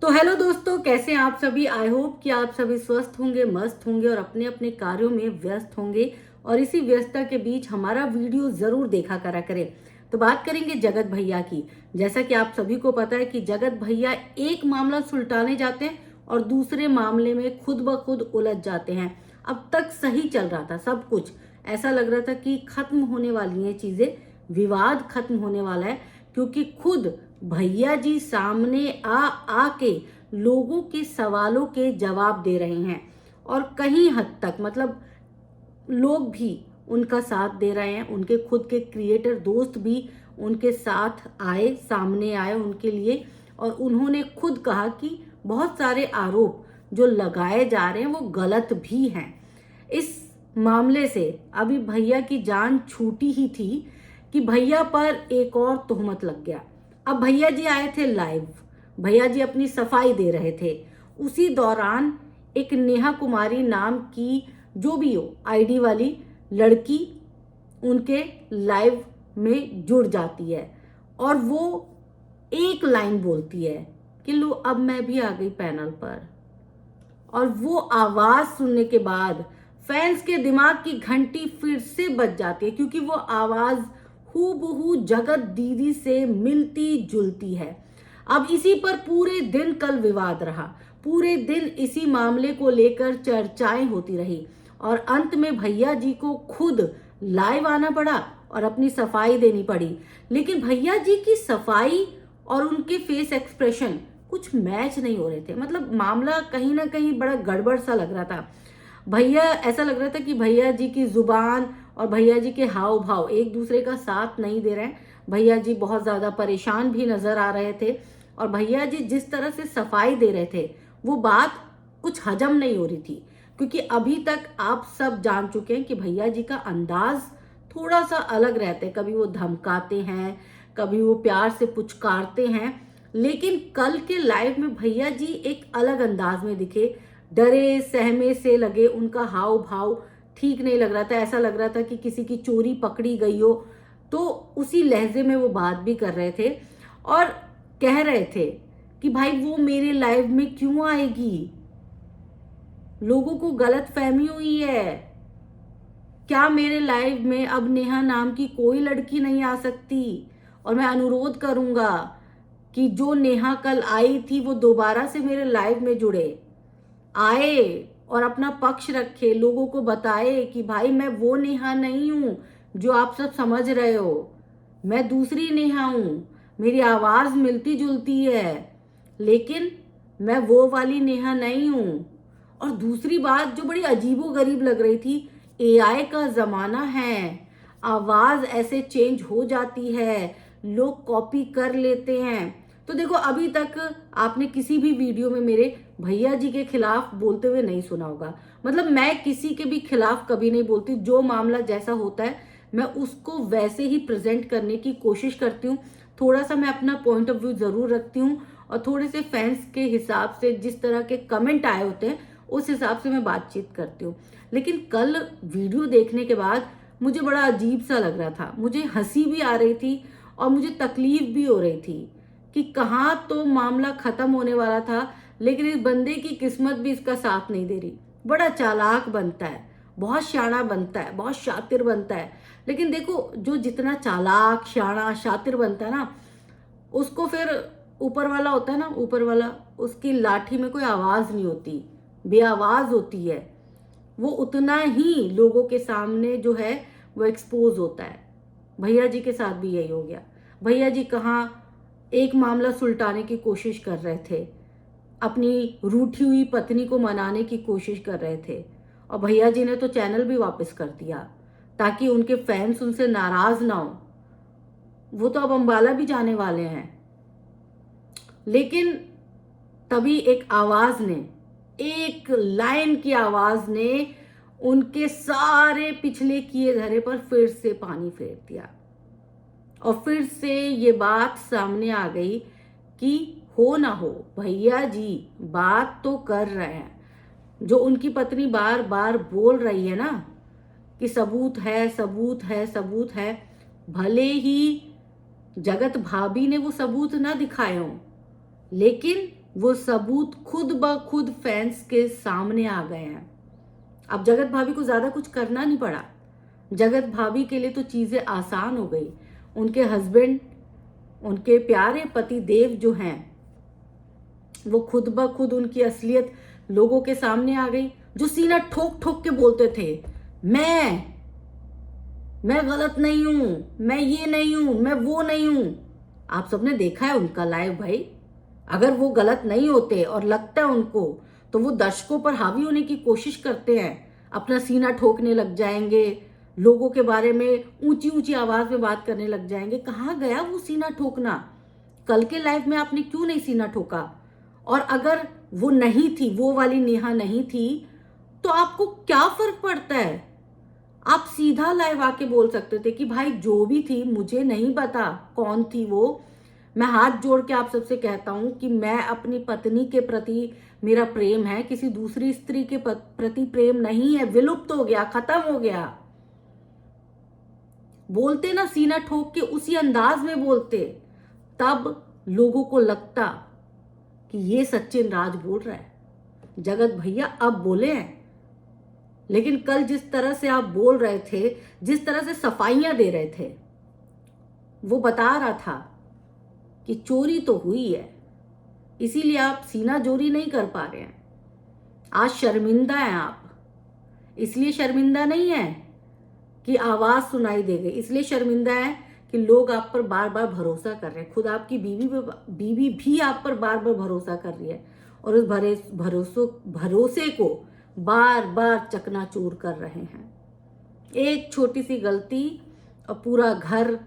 तो हेलो दोस्तों, कैसे हैं आप सभी। आई होप कि आप सभी स्वस्थ होंगे, मस्त होंगे और अपने अपने कार्यों में व्यस्त होंगे। और इसी व्यस्तता के बीच हमारा वीडियो जरूर देखा करा करें। तो बात करेंगे जगत भैया की। जैसा कि आप सभी को पता है कि जगत भैया एक मामला सुलटाने जाते हैं और दूसरे मामले में खुद ब खुद उलझ जाते हैं। अब तक सही चल रहा था सब कुछ, ऐसा लग रहा था कि खत्म होने वाली हैं चीजें, विवाद खत्म होने वाला है, क्योंकि खुद भैया जी सामने आके लोगों के सवालों के जवाब दे रहे हैं। और कहीं हद तक मतलब लोग भी उनका साथ दे रहे हैं, उनके खुद के क्रिएटर दोस्त भी उनके साथ आए, सामने आए उनके लिए। और उन्होंने खुद कहा कि बहुत सारे आरोप जो लगाए जा रहे हैं वो गलत भी हैं। इस मामले से अभी भैया की जान छूटी ही थी कि भैया पर एक और तोहमत लग गया। अब भैया जी आए थे लाइव, भैया जी अपनी सफाई दे रहे थे। उसी दौरान एक नेहा कुमारी नाम की, जो भी हो आईडी वाली लड़की, उनके लाइव में जुड़ जाती है और वो एक लाइन बोलती है कि लो अब मैं भी आ गई पैनल पर। और वो आवाज सुनने के बाद फैंस के दिमाग की घंटी फिर से बज जाती है, क्योंकि वो आवाज हूबहू जगत दीदी से मिलती जुलती है। अब इसी पर पूरे दिन कल विवाद रहा, पूरे दिन इसी मामले को लेकर चर्चाएं होती रही और अंत में भैया जी को खुद लाइव आना पड़ा और अपनी सफाई देनी पड़ी। लेकिन भैया जी की सफाई और उनके फेस एक्सप्रेशन कुछ मैच नहीं हो रहे थे। मतलब मामला कहीं ना कहीं बड़ा गड़बड़ सा लग रहा था। भैया, ऐसा लग रहा था कि भैया जी की जुबान और भैया जी के हाव भाव एक दूसरे का साथ नहीं दे रहे हैं। भैया जी बहुत ज्यादा परेशान भी नजर आ रहे थे और भैया जी जिस तरह से सफाई दे रहे थे वो बात कुछ हजम नहीं हो रही थी। क्योंकि अभी तक आप सब जान चुके हैं कि भैया जी का अंदाज थोड़ा सा अलग रहता है। कभी वो धमकाते हैं, कभी वो प्यार से पुचकारते हैं, लेकिन कल के लाइव में भैया जी एक अलग अंदाज में दिखे। डरे सहमे से लगे, उनका हाव भाव ठीक नहीं लग रहा था। ऐसा लग रहा था कि किसी की चोरी पकड़ी गई हो। तो उसी लहजे में वो बात भी कर रहे थे और कह रहे थे कि भाई वो मेरे लाइव में क्यों आएगी, लोगों को गलत फहमी हुई है। क्या मेरे लाइव में अब नेहा नाम की कोई लड़की नहीं आ सकती? और मैं अनुरोध करूंगा कि जो नेहा कल आई थी वो दोबारा से मेरे लाइव में जुड़े, आए और अपना पक्ष रखे, लोगों को बताए कि भाई मैं वो नेहा नहीं हूं जो आप सब समझ रहे हो, मैं दूसरी नेहा हूं, मेरी आवाज मिलती जुलती है, लेकिन मैं वो वाली नेहा नहीं हूं। और दूसरी बात जो बड़ी अजीबो गरीब लग रही थी, एआई का जमाना है, आवाज ऐसे चेंज हो जाती है, लोग कॉपी कर लेते हैं। तो देखो, अभी तक आपने किसी भी वीडियो में मेरे भैया जी के खिलाफ बोलते हुए नहीं सुना होगा। मतलब मैं किसी के भी खिलाफ कभी नहीं बोलती, जो मामला जैसा होता है मैं उसको वैसे ही प्रेजेंट करने की कोशिश करती हूँ। थोड़ा सा मैं अपना पॉइंट ऑफ व्यू जरूर रखती हूँ और थोड़े से फैंस के हिसाब से जिस तरह के कमेंट आए होते हैं उस हिसाब से मैं बातचीत करती हूँ। लेकिन कल वीडियो देखने के बाद मुझे बड़ा अजीब सा लग रहा था, मुझे हंसी भी आ रही थी और मुझे तकलीफ भी हो रही थी कि कहाँ तो मामला खत्म होने वाला था, लेकिन इस बंदे की किस्मत भी इसका साथ नहीं दे रही। बड़ा चालाक बनता है, बहुत शाना बनता है, बहुत शातिर बनता है, लेकिन देखो जो जितना चालाक शाना शातिर बनता है ना, उसको फिर ऊपर वाला होता है ना, ऊपर वाला, उसकी लाठी में कोई आवाज नहीं होती, बेआवाज होती है। वो उतना ही लोगों के सामने जो है वो एक्सपोज होता है। भैया जी के साथ भी यही हो गया। भैया जी कहाँ एक मामला सुलटाने की कोशिश कर रहे थे, अपनी रूठी हुई पत्नी को मनाने की कोशिश कर रहे थे, और भैया जी ने तो चैनल भी वापस कर दिया ताकि उनके फैंस उनसे नाराज ना हो। वो तो अब अंबाला भी जाने वाले हैं। लेकिन तभी एक आवाज ने, एक लाइन की आवाज ने उनके सारे पिछले किए धरे पर फिर से पानी फेर दिया और फिर से ये बात सामने आ गई कि हो ना हो, भैया जी बात तो कर रहे हैं। जो उनकी पत्नी बार बार बोल रही है ना कि सबूत है, सबूत है, सबूत है, भले ही जगत भाभी ने वो सबूत ना दिखाए हों, लेकिन वो सबूत खुद ब खुद फैंस के सामने आ गए हैं। अब जगत भाभी को ज्यादा कुछ करना नहीं पड़ा। जगत भाभी के लिए तो चीजें आसान हो गई। उनके हस्बैंड, उनके प्यारे पति देव जो हैं, वो खुद ब खुद उनकी असलियत लोगों के सामने आ गई। जो सीना ठोक ठोक के बोलते थे, मैं गलत नहीं हूं, मैं ये नहीं हूं, मैं वो नहीं हूं। आप सबने देखा है उनका लाइव भाई। अगर वो गलत नहीं होते और लगता है उनको, तो वो दर्शकों पर हावी होने की कोशिश करते हैं, अपना सीना ठोकने लग जाएंगे, लोगों के बारे में ऊंची ऊंची आवाज में बात करने लग जाएंगे। कहाँ गया वो सीना ठोकना? कल के लाइव में आपने क्यों नहीं सीना ठोका? और अगर वो नहीं थी, वो वाली नेहा नहीं थी, तो आपको क्या फर्क पड़ता है? आप सीधा लाइव आके बोल सकते थे कि भाई जो भी थी, मुझे नहीं पता कौन थी वो। मैं हाथ जोड़ के आप सबसे कहता हूं कि मैं अपनी पत्नी के प्रति मेरा प्रेम है, किसी दूसरी स्त्री के प्रति प्रेम नहीं है। विलुप्त हो गया, खत्म हो गया। बोलते ना सीना ठोक के, उसी अंदाज में बोलते, तब लोगों को लगता कि ये सचिन राज बोल रहा है। जगत भैया अब बोले हैं, लेकिन कल जिस तरह से आप बोल रहे थे, जिस तरह से सफाइयां दे रहे थे, वो बता रहा था कि चोरी तो हुई है, इसीलिए आप सीना जोरी नहीं कर पा रहे हैं। आज शर्मिंदा हैं आप। इसलिए शर्मिंदा नहीं है कि आवाज सुनाई दे गई, इसलिए शर्मिंदा है कि लोग आप पर बार बार भरोसा कर रहे हैं। खुद आपकी बीवी भी आप पर बार बार भरोसा कर रही है, और उस भरोसे को बार बार चकनाचूर कर रहे हैं। एक छोटी सी गलती और पूरा घर